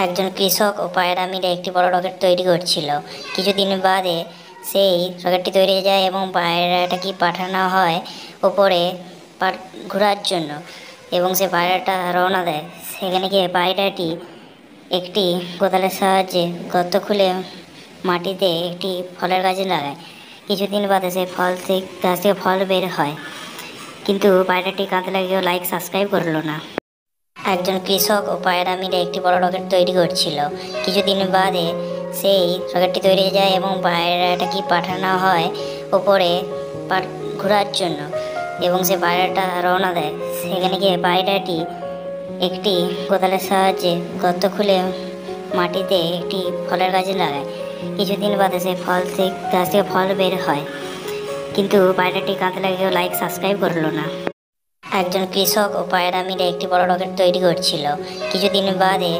একজন কৃষক ও পায়রা মিলে একটি বড় রকেট তৈরি করছিল। কিছুদিন বাদে সেই রকেটটি তৈরি হয়ে যায় এবং পায়রাটাকে পাঠানো হয় ওপরে ঘোরার জন্য, এবং সে পায়রাটা রওনা দেয়। সেখানে গিয়ে পায়রাটি একটি কোদালের সাহায্যে গর্ত খুলে মাটিতে একটি ফলের গাছ লাগায়। কিছুদিন বাদে সেই গাছ থেকে ফল বের হয়, কিন্তু পায়রাটি কাঁদতে লাগে, কেউ লাইক সাবস্ক্রাইব করলো না। একজন কৃষক ও পায়রা মিলে একটি বড় রকেট তৈরি করছিল। কিছুদিন বাদে সেই রকেটটি তৈরি হয়ে যায় এবং পায়রাটাকে পাঠানো হয় ওপরে ঘোরার জন্য, এবং সে পায়রাটা রওনা দেয়। সেখানে গিয়ে পায়রাটি একটি কোদালের সাহায্যে গর্ত খুলে মাটিতে একটি ফলের গাছ লাগায়। কিছুদিন বাদে সেই গাছ থেকে ফল বের হয়, কিন্তু পায়রাটি কাঁদতে লাগে, কেউ লাইক সাবস্ক্রাইব করলো না। একজন কৃষক ও পায়রা মিলে একটি বড় রকেট তৈরি করছিল। কিছুদিন বাদে